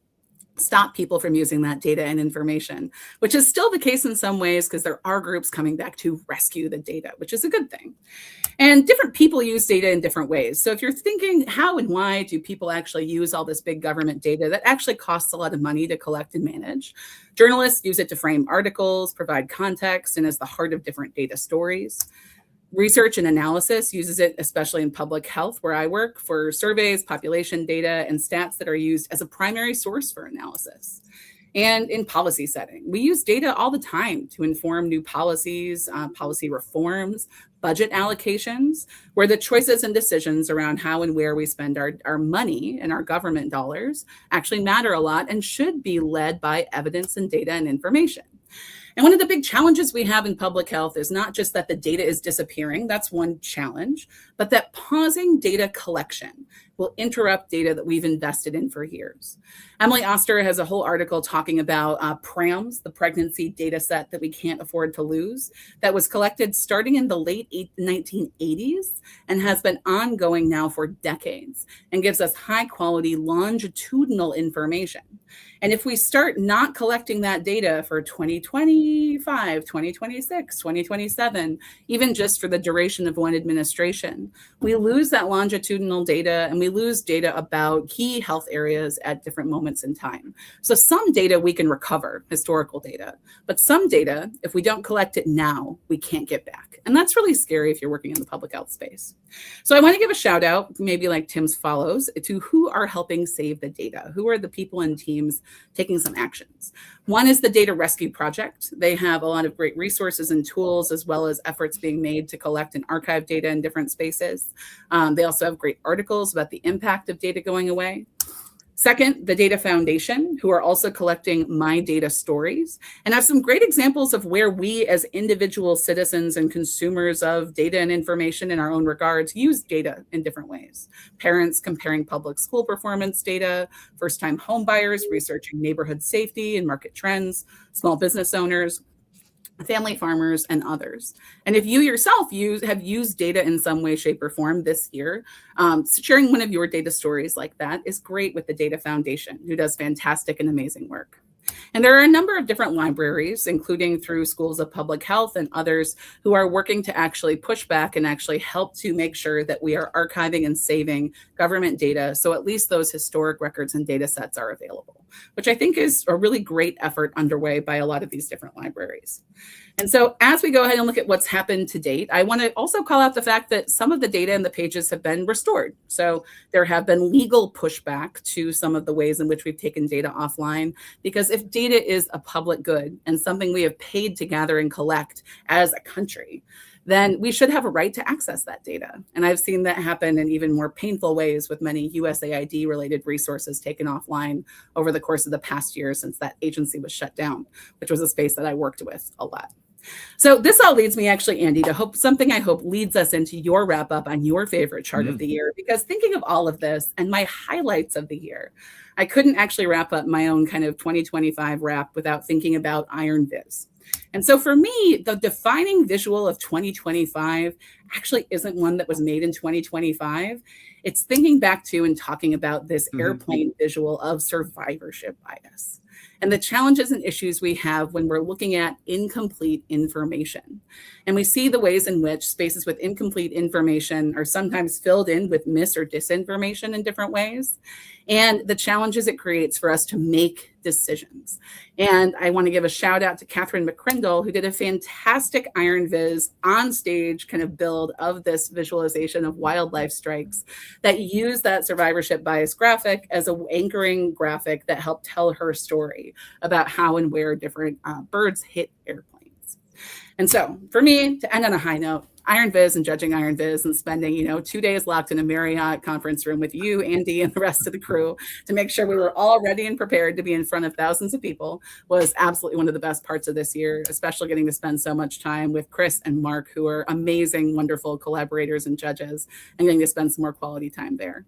[SPEAKER 3] stop people from using that data and information, which is still the case in some ways because there are groups coming back to rescue the data, which is a good thing. And different people use data in different ways. So if you're thinking, how and why do people actually use all this big government data that actually costs a lot of money to collect and manage? Journalists use it to frame articles, provide context, and as the heart of different data stories. Research and analysis uses it, especially in public health, where I work, for surveys, population data, and stats that are used as a primary source for analysis. And in policy setting, we use data all the time to inform new policies, policy reforms, budget allocations, where the choices and decisions around how and where we spend our money and our government dollars actually matter a lot and should be led by evidence and data and information. And one of the big challenges we have in public health is not just that the data is disappearing, that's one challenge, but that pausing data collection will interrupt data that we've invested in for years. Emily Oster has a whole article talking about PRAMS, the pregnancy data set that we can't afford to lose, that was collected starting in the late 1980s and has been ongoing now for decades and gives us high quality longitudinal information. And if we start not collecting that data for 2025, 2026, 2027, even just for the duration of one administration, we lose that longitudinal data and we lose data about key health areas at different moments in time. So some data we can recover, historical data, but some data, if we don't collect it now, we can't get back. And that's really scary if you're working in the public health space. So I want to give a shout out, maybe like Tim's follows, to who are helping save the data. Who are the people and teams taking some actions? One is the Data Rescue Project. They have a lot of great resources and tools, as well as efforts being made to collect and archive data in different spaces. They also have great articles about the impact of data going away. Second, the Data Foundation, who are also collecting My Data Stories and have some great examples of where we as individual citizens and consumers of data and information in our own regards use data in different ways. Parents comparing public school performance data, first-time home buyers researching neighborhood safety and market trends, small business owners, family farmers, and others. And if you yourself have used data in some way, shape, or form this year, sharing one of your data stories like that is great with the Data Foundation, who does fantastic and amazing work. And there are a number of different libraries, including through schools of public health and others, who are working to actually push back and actually help to make sure that we are archiving and saving government data, so at least those historic records and data sets are available, which I think is a really great effort underway by a lot of these different libraries. And so as we go ahead and look at what's happened to date, I want to also call out the fact that some of the data in the pages have been restored. So there have been legal pushback to some of the ways in which we've taken data offline, because if data is a public good and something we have paid to gather and collect as a country, then we should have a right to access that data. And I've seen that happen in even more painful ways with many USAID related resources taken offline over the course of the past year since that agency was shut down, which was a space that I worked with a lot. So this all leads me actually, Andy, to something I hope leads us into your wrap up on your favorite chart of the year, because thinking of all of this and my highlights of the year, I couldn't actually wrap up my own kind of 2025 wrap without thinking about Iron Viz. And so for me, the defining visual of 2025 actually isn't one that was made in 2025. It's thinking back to and talking about this airplane visual of survivorship bias and the challenges and issues we have when we're looking at incomplete information. And we see the ways in which spaces with incomplete information are sometimes filled in with mis or disinformation in different ways, and the challenges it creates for us to make decisions. And I want to give a shout out to Catherine McCrindle, who did a fantastic Iron Viz on stage kind of build of this visualization of wildlife strikes that used that survivorship bias graphic as an anchoring graphic that helped tell her story about how and where different birds hit airplanes. And so for me, to end on a high note, Iron Viz and judging Iron Viz and spending, 2 days locked in a Marriott conference room with you, Andy, and the rest of the crew to make sure we were all ready and prepared to be in front of thousands of people was absolutely one of the best parts of this year, especially getting to spend so much time with Chris and Mark, who are amazing, wonderful collaborators and judges, and getting to spend some more quality time there.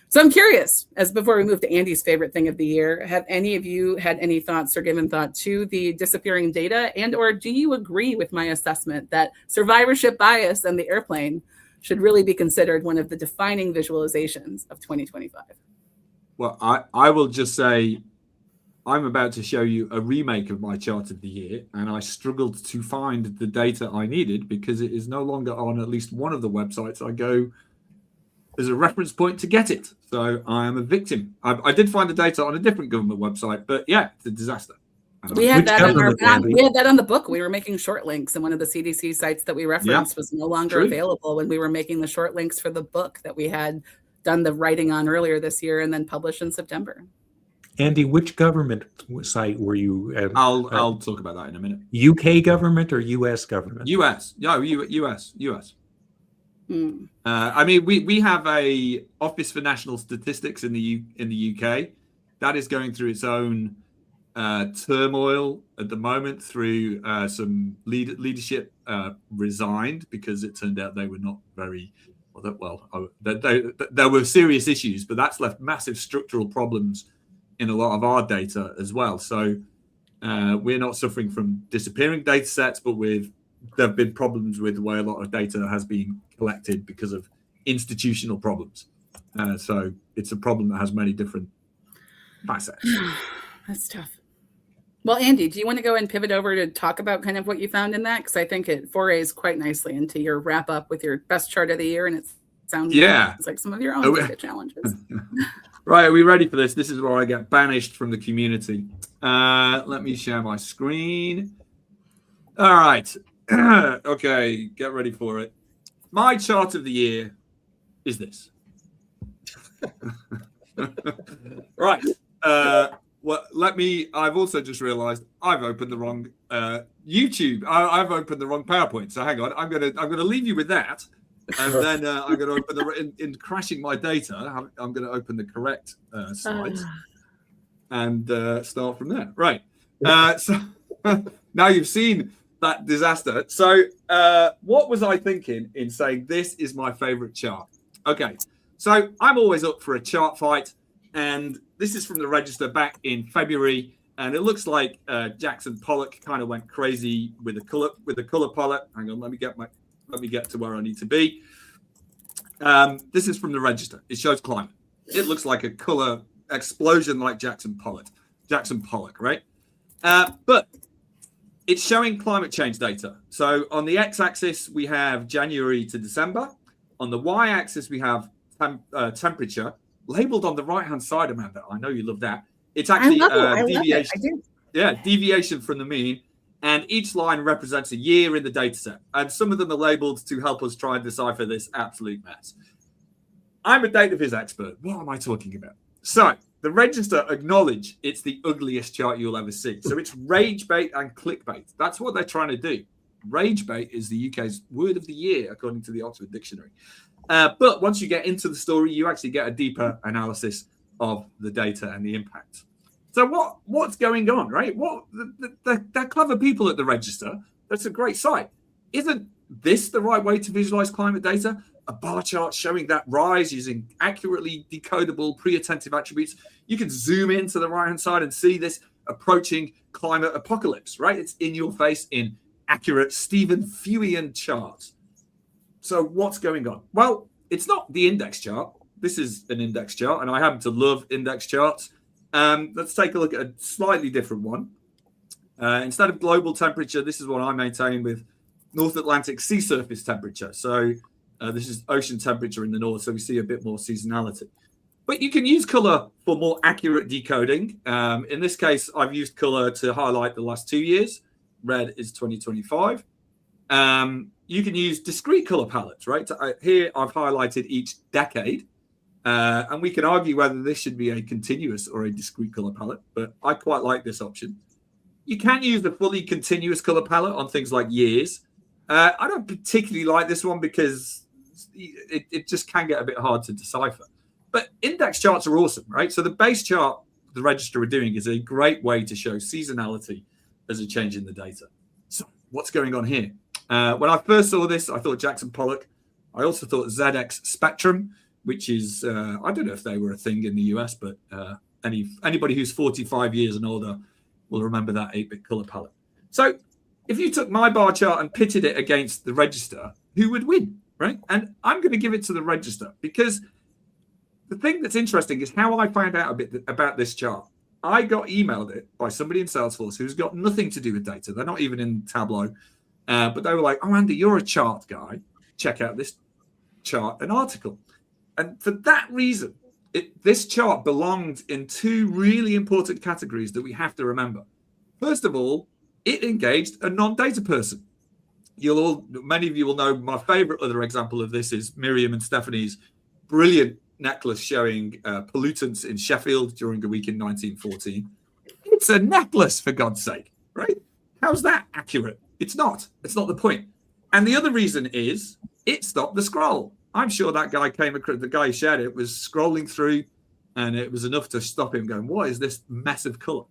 [SPEAKER 3] So I'm curious, as before we move to Andy's favorite thing of the year, have any of you had any thoughts or given thought to the disappearing data, and or do you agree with my assessment that survivorship bias and the airplane should really be considered one of the defining visualizations of 2025?
[SPEAKER 2] Well, I will just say I'm about to show you a remake of my chart of the year, and I struggled to find the data I needed because it is no longer on at least one of the websites I go as a reference point to get it. So I am a victim. I did find the data on a different government website, but yeah, it's a disaster.
[SPEAKER 3] We had that on the book. We were making short links, and one of the CDC sites that we referenced was no longer available when we were making the short links for the book that we had done the writing on earlier this year and then published in September.
[SPEAKER 4] Andy, which government site were you at?
[SPEAKER 2] I'll talk about that in a minute.
[SPEAKER 4] UK government or US government?
[SPEAKER 2] US. No, US. I mean, we have a Office for National Statistics in the UK that is going through its own turmoil at the moment through some leadership resigned because it turned out they were not very there were serious issues, but that's left massive structural problems in a lot of our data as well. So we're not suffering from disappearing data sets, but there have been problems with the way a lot of data has been collected because of institutional problems. So it's a problem that has many different facets.
[SPEAKER 3] That's tough. Well, Andy, do you want to go and pivot over to talk about kind of what you found in that? Because I think it forays quite nicely into your wrap up with your best chart of the year, and it sounds like some of your own data challenges.
[SPEAKER 2] Right, are we ready for this? This is where I get banished from the community. Let me share my screen. All right. Okay, get ready for it. My chart of the year is this. Right. Well, I've also just realized I've opened the wrong YouTube. I've opened the wrong PowerPoint. So hang on. I'm gonna leave you with that. And then I'm going to open in crashing my data. I'm going to open the correct slides and start from there. Right. So now you've seen that disaster. So what was I thinking in saying this is my favorite chart? Okay. So I'm always up for a chart fight, and this is from the Register back in February, and it looks like Jackson Pollock kind of went crazy with the color palette. Hang on, let me get to where I need to be. This is from the Register. It shows climate. It looks like a color explosion like Jackson Pollock, right? But it's showing climate change data. So on the x-axis, we have January to December. On the y-axis, we have temperature labeled on the right-hand side, Amanda. I know you love that. It's actually deviation. Deviation from the mean. And each line represents a year in the data set. And some of them are labeled to help us try and decipher this absolute mess. I'm a data viz expert. What am I talking about? So the Register acknowledge it's the ugliest chart you'll ever see. So it's rage bait and clickbait. That's what they're trying to do. Rage bait is the UK's word of the year, according to the Oxford Dictionary. But once you get into the story, you actually get a deeper analysis of the data and the impact. So what's going on, right? They're clever people at the Register. That's a great site. Isn't this the right way to visualize climate data? A bar chart showing that rise using accurately decodable pre-attentive attributes. You can zoom in to the right-hand side and see this approaching climate apocalypse, right? It's in your face in accurate Stephen Fewian charts. So what's going on? Well, it's not the index chart. This is an index chart, and I happen to love index charts. Let's take a look at a slightly different one. Instead of global temperature, this is what I maintain with North Atlantic sea surface temperature. So this is ocean temperature in the north, so we see a bit more seasonality. But you can use color for more accurate decoding. In this case, I've used color to highlight the last 2 years. Red is 2025. You can use discrete color palettes, right? Here, I've highlighted each decade. And we can argue whether this should be a continuous or a discrete color palette, but I quite like this option. You can use the fully continuous color palette on things like years, I don't particularly like this one because it just can get a bit hard to decipher. But index charts are awesome, right? So the base chart the register are doing is a great way to show seasonality as a change in the data. So what's going on here? When I first saw this, I thought Jackson Pollock. I also thought ZX Spectrum, which is, I don't know if they were a thing in the US, but anybody who's 45 years and older will remember that 8-bit color palette. So if you took my bar chart and pitted it against the register, who would win, right? And I'm going to give it to the register because the thing that's interesting is how I found out a bit about this chart. I got emailed it by somebody in Salesforce who's got nothing to do with data. They're not even in Tableau, but they were like, "Oh, Andy, you're a chart guy. Check out this chart and article." And for that reason, this chart belonged in two really important categories that we have to remember. First of all, it engaged a non-data person. Many of you will know my favorite other example of this is Miriam and Stephanie's brilliant necklace showing pollutants in Sheffield during a week in 1914. It's a necklace, for God's sake, right? How's that accurate? It's not. It's not the point. And the other reason is it stopped the scroll. I'm sure that guy the guy who shared it was scrolling through and it was enough to stop him going, what is this mess of color?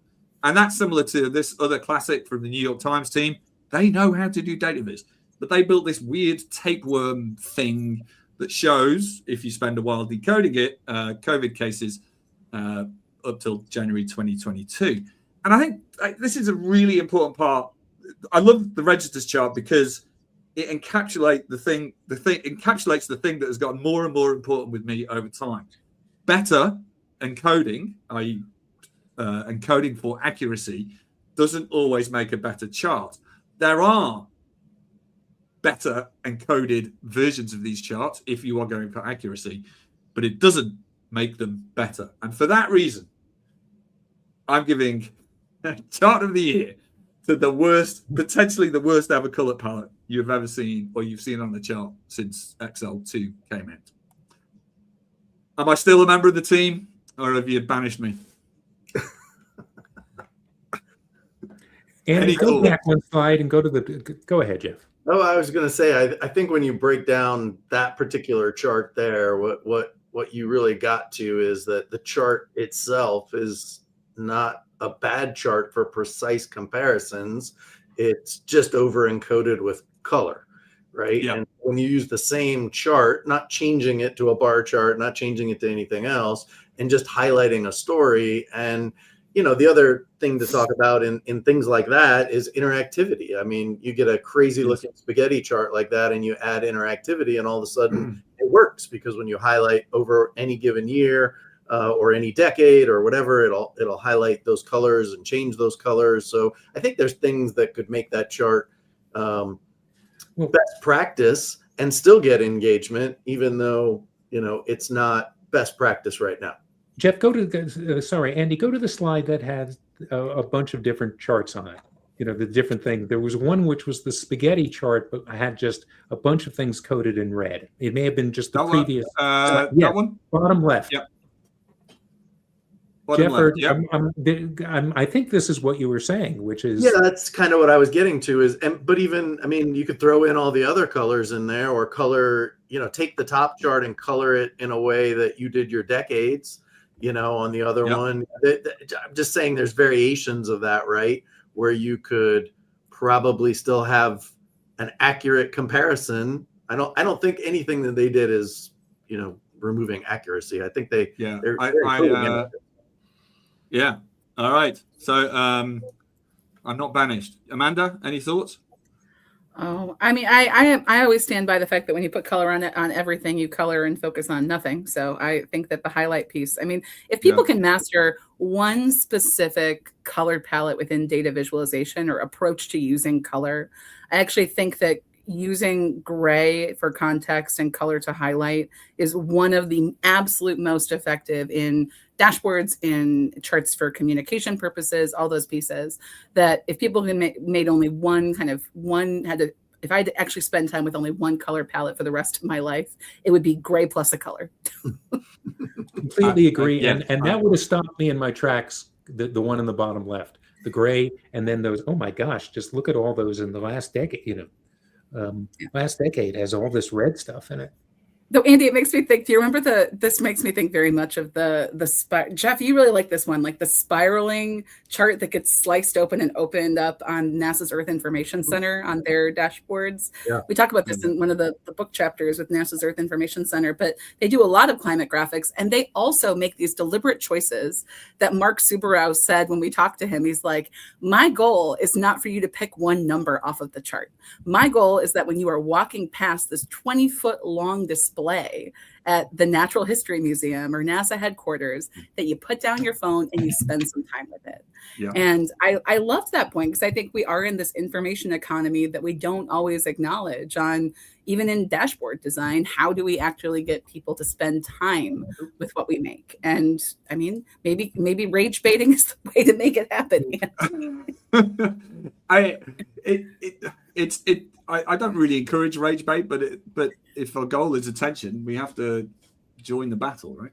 [SPEAKER 2] And that's similar to this other classic from the New York Times team. They know how to do data viz, but they built this weird tapeworm thing that shows, if you spend a while decoding it, COVID cases up till January 2022. And I think this is a really important part. I love the registers chart because it encapsulates the thing that has gotten more and more important with me over time. Better encoding, i.e. encoding for accuracy, doesn't always make a better chart. There are better encoded versions of these charts if you are going for accuracy, but it doesn't make them better. And for that reason, I'm giving chart of the year to the worst, potentially the worst ever color palette you've ever seen or you've seen on the chart since XL2 came out. Am I still a member of the team or have you banished me?
[SPEAKER 4] And go back one slide and go to the. Go ahead, Jeff.
[SPEAKER 1] Oh, I was going to say, I think when you break down that particular chart there, what you really got to is that the chart itself is not a bad chart for precise comparisons. It's just over encoded with color, right?
[SPEAKER 2] Yeah.
[SPEAKER 1] And when you use the same chart, not changing it to a bar chart, not changing it to anything else, and just highlighting a story. And the other thing to talk about in things like that is interactivity. I mean, you get a crazy looking spaghetti chart like that and you add interactivity and all of a sudden it works because when you highlight over any given year or any decade or whatever, it'll highlight those colors and change those colors. So I think there's things that could make that chart best practice and still get engagement, even though, it's not best practice right now.
[SPEAKER 4] Jeff, Andy, go to the slide that had a bunch of different charts on it. The different thing. There was one which was the spaghetti chart, but I had just a bunch of things coded in red. It may have been just the previous.
[SPEAKER 2] That one?
[SPEAKER 4] Bottom left.
[SPEAKER 2] Yep.
[SPEAKER 4] Jeff,
[SPEAKER 2] Yep.
[SPEAKER 4] I think this is what you were saying, which is.
[SPEAKER 1] Yeah, that's kind of what I was getting to but even, I mean, you could throw in all the other colors in there or color, take the top chart and color it in a way that you did your decades. On the other one, I'm just saying there's variations of that, right? Where you could probably still have an accurate comparison. I don't think anything that they did is, removing accuracy. I think
[SPEAKER 2] yeah. All right. So I'm not banished. Amanda, any thoughts?
[SPEAKER 3] Oh, I mean, I always stand by the fact that when you put color on everything, you color and focus on nothing. So I think that the highlight piece, I mean, if people can master one specific colored palette within data visualization or approach to using color, I actually think that using gray for context and color to highlight is one of the absolute most effective in dashboards, in charts for communication purposes, all those pieces. That if people can made only if I had to actually spend time with only one color palette for the rest of my life, it would be gray plus a color.
[SPEAKER 4] Completely agree. And that would have stopped me in my tracks, the one in the bottom left, the gray, and then those, oh my gosh, just look at all those in the last decade, last decade has all this red stuff in it.
[SPEAKER 3] Though, Andy, it makes me think, do you remember this makes me think very much of Jeff, you really like this one, like the spiraling chart that gets sliced open and opened up on NASA's Earth Information Center on their dashboards.
[SPEAKER 1] Yeah.
[SPEAKER 3] We talk about this in one of the book chapters with NASA's Earth Information Center, but they do a lot of climate graphics, and they also make these deliberate choices that Mark Subarow said when we talked to him. He's like, my goal is not for you to pick one number off of the chart. My goal is that when you are walking past this 20-foot long display at the Natural History Museum or NASA headquarters, that you put down your phone and you spend some time with it. Yeah. And I loved that point, because I think we are in this information economy that we don't always acknowledge on, even in dashboard design. How do we actually get people to spend time with what we make? And I mean, maybe rage baiting is the way to make it happen.
[SPEAKER 2] I don't really encourage rage bait, but if our goal is attention, we have to join the battle, right?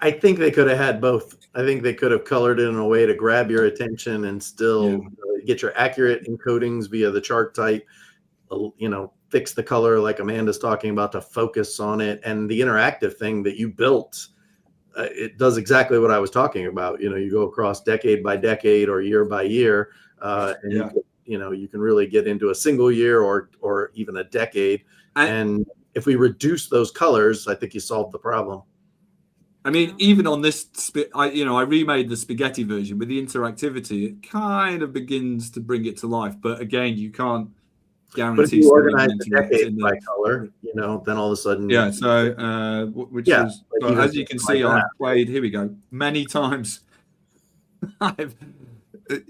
[SPEAKER 1] I think they could have had both. I think they could have colored it in a way to grab your attention and still get your accurate encodings via the chart type, fix the color like Amanda's talking about to focus on it. And the interactive thing that you built, it does exactly what I was talking about. You go across decade by decade or year by year, and you can really get into a single year or even a decade. And if we reduce those colors, I think you solve the problem.
[SPEAKER 2] I mean, even on this, I remade the spaghetti version with the interactivity. It kind of begins to bring it to life, but again, you can't guarantee.
[SPEAKER 1] But if you organize the decade by color, then all of a sudden,
[SPEAKER 2] as you can see, I've played. Here we go, many times.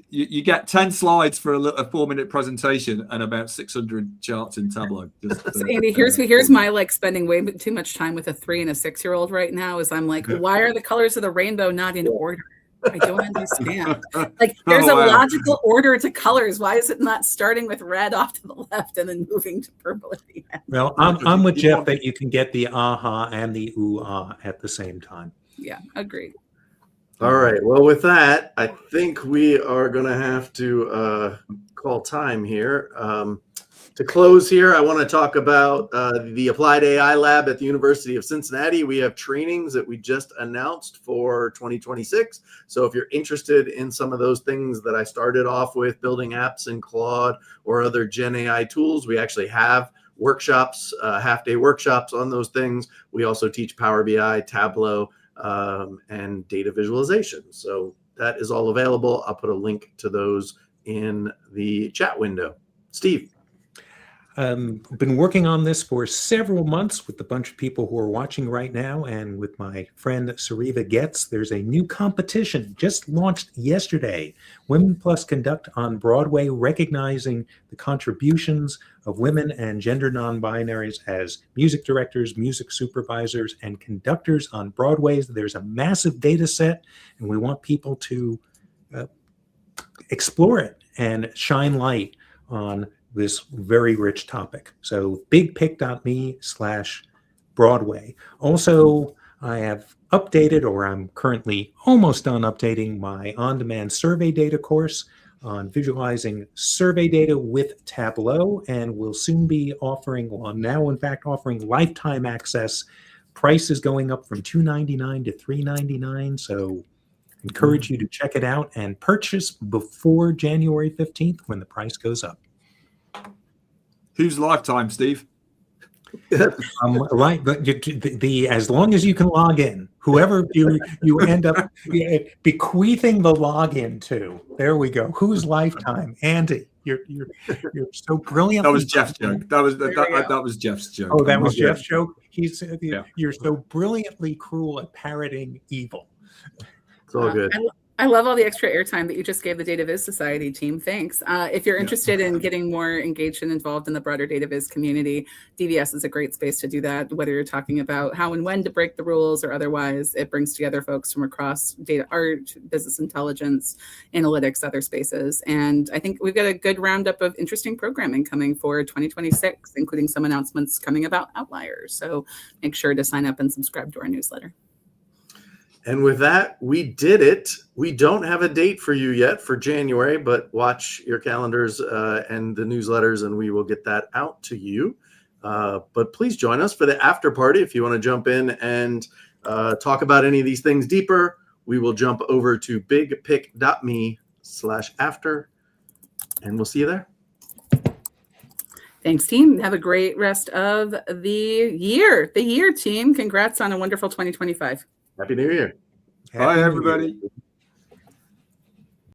[SPEAKER 2] You get 10 slides for a 4-minute presentation and about 600 charts in Tableau.
[SPEAKER 3] So Andy, here's my spending way too much time with a 3 and a 6-year-old right now. Is I'm like, why are the colors of the rainbow not in order? I don't understand. There's a logical order to colors. Why is it not starting with red off to the left and then moving to purple at the end?
[SPEAKER 4] Well, I'm with Jeff that you can get the aha and the ooh-ah at the same time.
[SPEAKER 3] Yeah, agreed.
[SPEAKER 1] All right. Well, with that, I think we are going to have to call time here. To close here, I want to talk about the Applied AI Lab at the University of Cincinnati. We have trainings that we just announced for 2026. So if you're interested in some of those things that I started off with, building apps in Claude or other Gen AI tools, we actually have workshops, half-day workshops on those things. We also teach Power BI, Tableau, and data visualization. So that is all available. I'll put a link to those in the chat window. Steve.
[SPEAKER 4] I've been working on this for several months with a bunch of people who are watching right now, and with my friend Sariva Getz. There's a new competition just launched yesterday, Women Plus Conduct on Broadway, recognizing the contributions of women and gender non-binaries as music directors, music supervisors, and conductors on Broadway. There's a massive data set, and we want people to explore it and shine light on this very rich topic. So bigpic.me/Broadway. Also, I have updated, or I'm currently almost done updating, my on-demand survey data course on visualizing survey data with Tableau, and will soon be offering, now in fact offering lifetime access. Price is going up from $299 to $399, so encourage you to check it out and purchase before January 15th when the price goes up.
[SPEAKER 2] Who's lifetime, Steve?
[SPEAKER 4] Right, but as long as you can log in, whoever you end up bequeathing the login to. There we go. Who's lifetime? Andy, you're so brilliant.
[SPEAKER 2] That was Jeff's joke. That was Jeff's joke.
[SPEAKER 4] Oh, that was Jeff's joke. You're so brilliantly cruel at parroting evil.
[SPEAKER 1] It's all good.
[SPEAKER 3] I love all the extra airtime that you just gave the Data Viz Society team. Thanks. If you're interested in getting more engaged and involved in the broader Data Viz community, DVS is a great space to do that, whether you're talking about how and when to break the rules or otherwise. It brings together folks from across data art, business intelligence, analytics, other spaces. And I think we've got a good roundup of interesting programming coming for 2026, including some announcements coming about outliers. So make sure to sign up and subscribe to our newsletter.
[SPEAKER 1] And with that, we did it. We don't have a date for you yet for January, but watch your calendars and the newsletters, and we will get that out to you. But please join us for the after party if you want to jump in and talk about any of these things deeper. We will jump over to bigpic.me/after, and we'll see you there.
[SPEAKER 3] Thanks, team. Have a great rest of the year. Team. Congrats on a wonderful 2025.
[SPEAKER 1] Happy New Year.
[SPEAKER 2] Bye, everybody.